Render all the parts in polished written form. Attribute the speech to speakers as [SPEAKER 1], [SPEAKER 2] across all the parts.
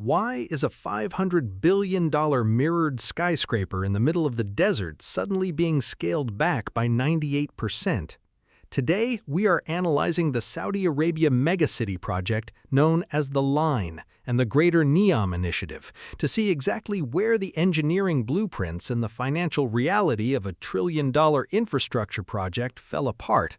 [SPEAKER 1] Why is a $500 billion mirrored skyscraper in the middle of the desert suddenly being scaled back by 98%? Today, we are analyzing the Saudi Arabia megacity project known as the Line and the Greater NEOM initiative to see exactly where the engineering blueprints and the financial reality of a trillion-dollar infrastructure project fell apart.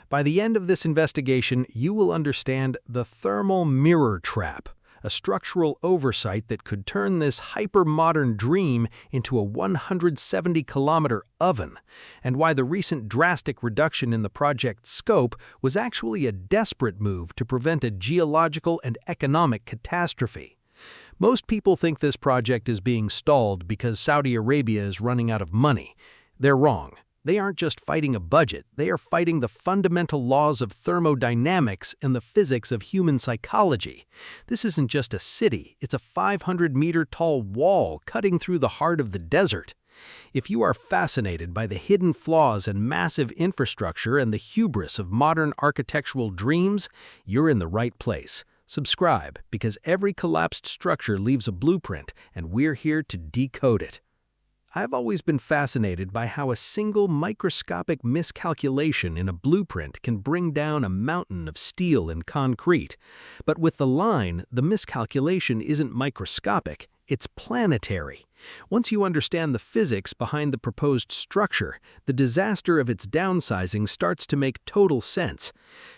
[SPEAKER 1] By the end of this investigation, you will understand the thermal mirror trap, a structural oversight that could turn this hyper-modern dream into a 170-kilometer oven, and why the recent drastic reduction in the project's scope was actually a desperate move to prevent a geological and economic catastrophe. Most people think this project is being stalled because Saudi Arabia is running out of money. They're wrong. They aren't just fighting a budget, they are fighting the fundamental laws of thermodynamics and the physics of human psychology. This isn't just a city, it's a 500-meter-tall wall cutting through the heart of the desert. If you are fascinated by the hidden flaws and massive infrastructure and the hubris of modern architectural dreams, you're in the right place. Subscribe, because every collapsed structure leaves a blueprint, and we're here to decode it. I've always been fascinated by how a single microscopic miscalculation in a blueprint can bring down a mountain of steel and concrete. But with the Line, the miscalculation isn't microscopic, it's planetary. Once you understand the physics behind the proposed structure, the disaster of its downsizing starts to make total sense.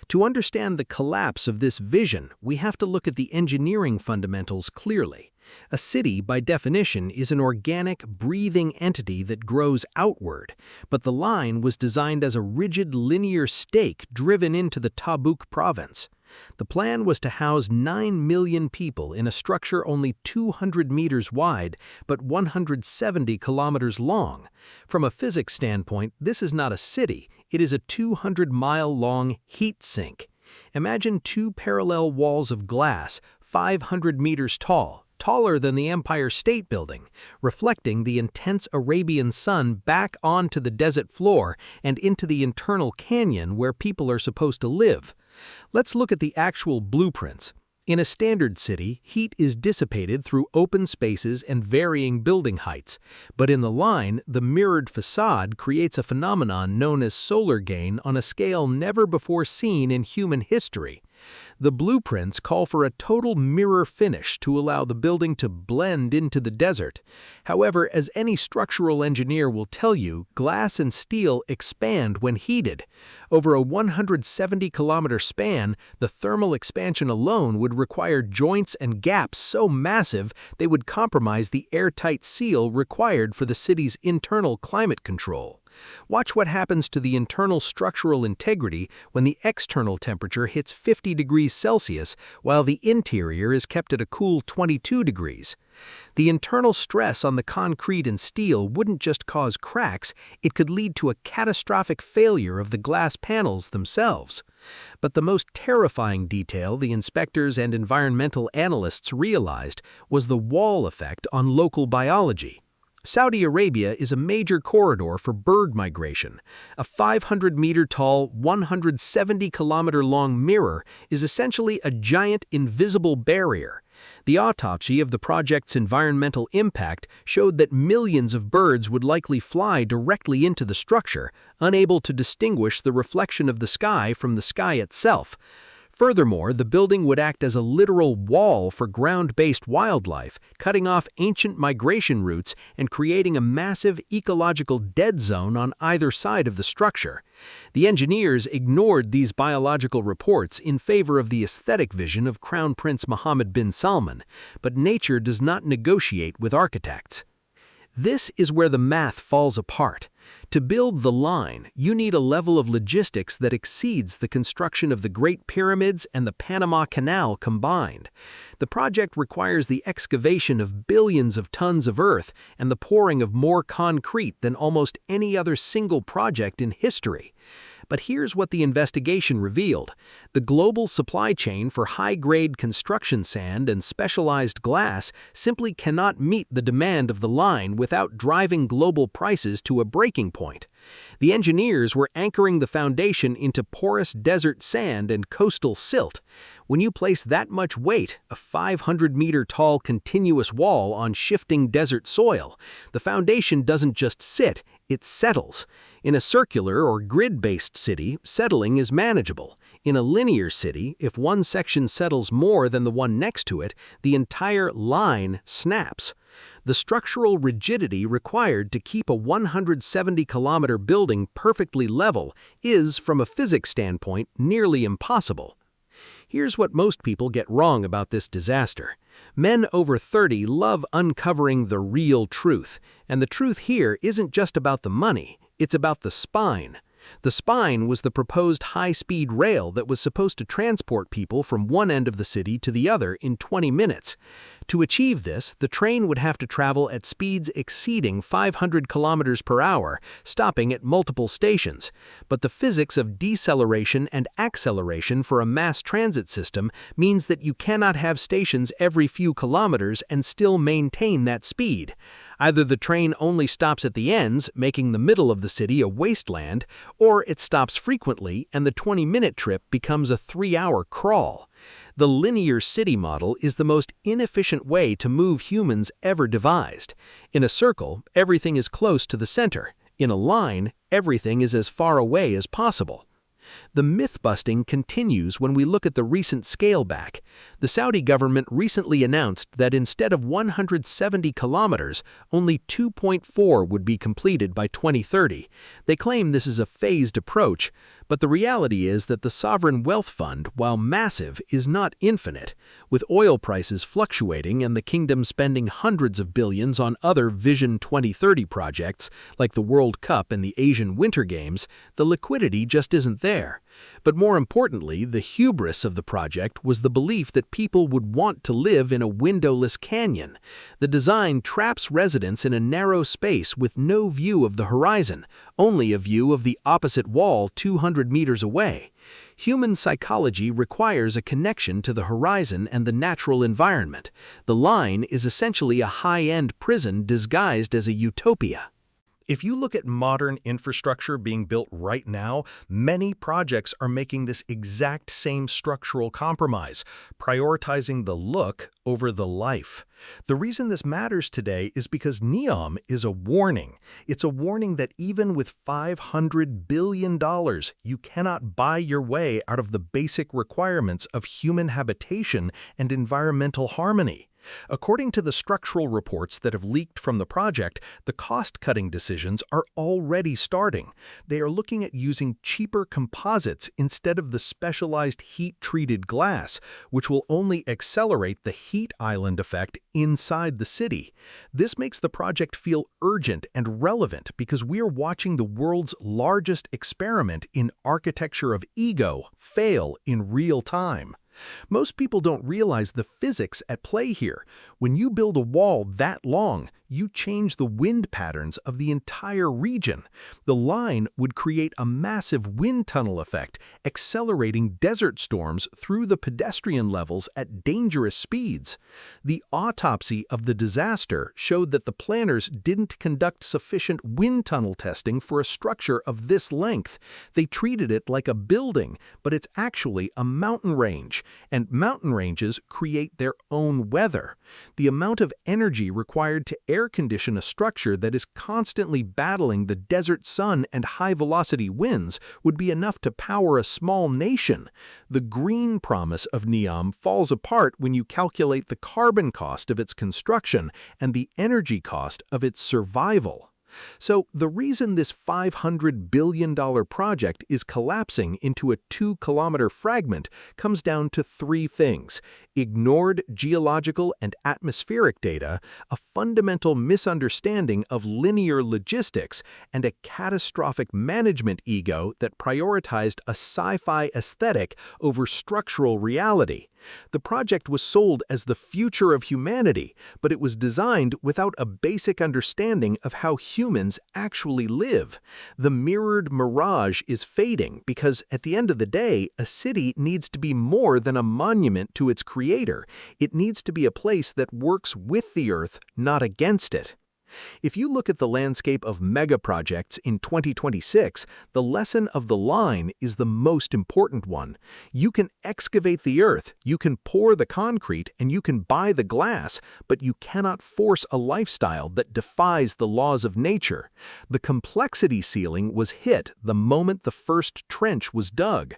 [SPEAKER 1] To understand the collapse of this vision, we have to look at the engineering fundamentals clearly. A city, by definition, is an organic, breathing entity that grows outward, but the Line was designed as a rigid linear stake driven into the Tabuk province. The plan was to house 9 million people in a structure only 200 meters wide but 170 kilometers long. From a physics standpoint, this is not a city, it is a 200-mile-long heat sink. Imagine two parallel walls of glass, 500 meters tall, taller than the Empire State Building, reflecting the intense Arabian sun back onto the desert floor and into the internal canyon where people are supposed to live. Let's look at the actual blueprints. In a standard city, heat is dissipated through open spaces and varying building heights, but in the Line, the mirrored façade creates a phenomenon known as solar gain on a scale never before seen in human history. The blueprints call for a total mirror finish to allow the building to blend into the desert. However, as any structural engineer will tell you, glass and steel expand when heated. Over a 170-kilometer span, the thermal expansion alone would require joints and gaps so massive they would compromise the airtight seal required for the city's internal climate control. Watch what happens to the internal structural integrity when the external temperature hits 50 degrees Celsius while the interior is kept at a cool 22 degrees. The internal stress on the concrete and steel wouldn't just cause cracks, it could lead to a catastrophic failure of the glass panels themselves. But the most terrifying detail the inspectors and environmental analysts realized was the wall effect on local biology. Saudi Arabia is a major corridor for bird migration. A 500-meter-tall, 170-kilometer-long mirror is essentially a giant invisible barrier. The autopsy of the project's environmental impact showed that millions of birds would likely fly directly into the structure, unable to distinguish the reflection of the sky from the sky itself. Furthermore, the building would act as a literal wall for ground-based wildlife, cutting off ancient migration routes and creating a massive ecological dead zone on either side of the structure. The engineers ignored these biological reports in favor of the aesthetic vision of Crown Prince Mohammed bin Salman, but nature does not negotiate with architects. This is where the math falls apart. To build the Line, you need a level of logistics that exceeds the construction of the Great Pyramids and the Panama Canal combined. The project requires the excavation of billions of tons of earth and the pouring of more concrete than almost any other single project in history. But here's what the investigation revealed. The global supply chain for high-grade construction sand and specialized glass simply cannot meet the demand of the line without driving global prices to a breaking point. The engineers were anchoring the foundation into porous desert sand and coastal silt. When you place that much weight, a 500-meter-tall continuous wall on shifting desert soil, the foundation doesn't just sit, it settles. In a circular or grid-based city, settling is manageable. In a linear city, if one section settles more than the one next to it, the entire line snaps. The structural rigidity required to keep a 170-kilometer building perfectly level is, from a physics standpoint, nearly impossible. Here's what most people get wrong about this disaster. Men over 30 love uncovering the real truth, and the truth here isn't just about the money, it's about the spine. The spine was the proposed high-speed rail that was supposed to transport people from one end of the city to the other in 20 minutes. To achieve this, the train would have to travel at speeds exceeding 500 kilometers per hour, stopping at multiple stations. But the physics of deceleration and acceleration for a mass transit system means that you cannot have stations every few kilometers and still maintain that speed. Either the train only stops at the ends, making the middle of the city a wasteland, or it stops frequently and the 20-minute trip becomes a 3-hour crawl. The linear city model is the most inefficient way to move humans ever devised. In a circle, everything is close to the center. In a line, everything is as far away as possible. The myth-busting continues when we look at the recent scale-back. The Saudi government recently announced that instead of 170 kilometers, only 2.4 would be completed by 2030. They claim this is a phased approach, but the reality is that the sovereign wealth fund, while massive, is not infinite. With oil prices fluctuating and the kingdom spending hundreds of billions on other Vision 2030 projects, like the World Cup and the Asian Winter Games, the liquidity just isn't there. But more importantly, the hubris of the project was the belief that people would want to live in a windowless canyon. The design traps residents in a narrow space with no view of the horizon, only a view of the opposite wall 200 meters away. Human psychology requires a connection to the horizon and the natural environment. The line is essentially a high-end prison disguised as a utopia.
[SPEAKER 2] If you look at modern infrastructure being built right now, many projects are making this exact same structural compromise, prioritizing the look over the life. The reason this matters today is because NEOM is a warning. It's a warning that even with $500 billion, you cannot buy your way out of the basic requirements of human habitation and environmental harmony. According to the structural reports that have leaked from the project, the cost-cutting decisions are already starting. They are looking at using cheaper composites instead of the specialized heat-treated glass, which will only accelerate the heat island effect inside the city. This makes the project feel urgent and relevant because we are watching the world's largest experiment in architecture of ego fail in real time. Most people don't realize the physics at play here. When you build a wall that long, you change the wind patterns of the entire region. The line would create a massive wind tunnel effect, accelerating desert storms through the pedestrian levels at dangerous speeds. The autopsy of the disaster showed that the planners didn't conduct sufficient wind tunnel testing for a structure of this length. They treated it like a building, but it's actually a mountain range, and mountain ranges create their own weather. The amount of energy required to air condition a structure that is constantly battling the desert sun and high-velocity winds would be enough to power a small nation. The green promise of NEOM falls apart when you calculate the carbon cost of its construction and the energy cost of its survival. So the reason this $500 billion project is collapsing into a 2-kilometer fragment comes down to 3 things: ignored geological and atmospheric data, a fundamental misunderstanding of linear logistics, and a catastrophic management ego that prioritized a sci-fi aesthetic over structural reality.
[SPEAKER 1] The project was sold as the future of humanity, but it was designed without a basic understanding of how humans actually live. The mirrored Mirage is fading because, at the end of the day, a city needs to be more than a monument to its creator. It needs to be a place that works with the Earth, not against it. If you look at the landscape of mega projects in 2026, the lesson of the line is the most important one. You can excavate the earth, you can pour the concrete, and you can buy the glass, but you cannot force a lifestyle that defies the laws of nature. The complexity ceiling was hit the moment the first trench was dug.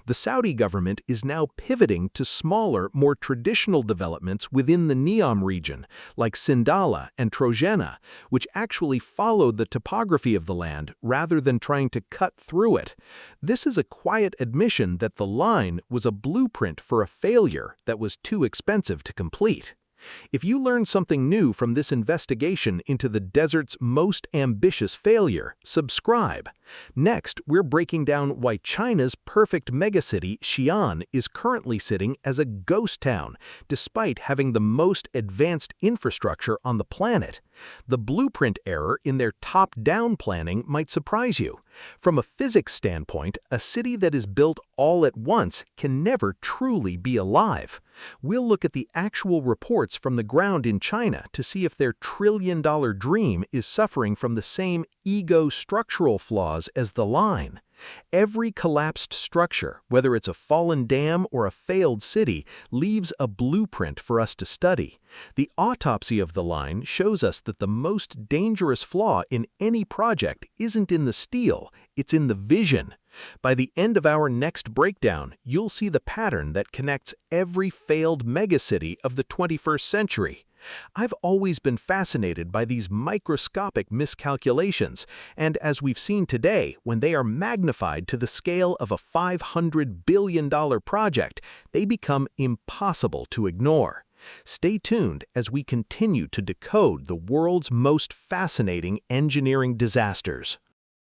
[SPEAKER 1] The Saudi government is now pivoting to smaller, more traditional developments within the NEOM region, like Sindalah and Trojena, which actually follow the topography of the land rather than trying to cut through it. This is a quiet admission that the line was a blueprint for a failure that was too expensive to complete. If you learned something new from this investigation into the desert's most ambitious failure, subscribe. Next, we're breaking down why China's perfect megacity, Xi'an, is currently sitting as a ghost town, despite having the most advanced infrastructure on the planet. The blueprint error in their top-down planning might surprise you. From a physics standpoint, a city that is built all at once can never truly be alive. We'll look at the actual reports from the ground in China to see if their trillion-dollar dream is suffering from the same ego-structural flaws as the line. Every collapsed structure, whether it's a fallen dam or a failed city, leaves a blueprint for us to study. The autopsy of the line shows us that the most dangerous flaw in any project isn't in the steel, it's in the vision. By the end of our next breakdown, you'll see the pattern that connects every failed megacity of the 21st century. I've always been fascinated by these microscopic miscalculations, and as we've seen today, when they are magnified to the scale of a $500 billion project, they become impossible to ignore. Stay tuned as we continue to decode the world's most fascinating engineering disasters.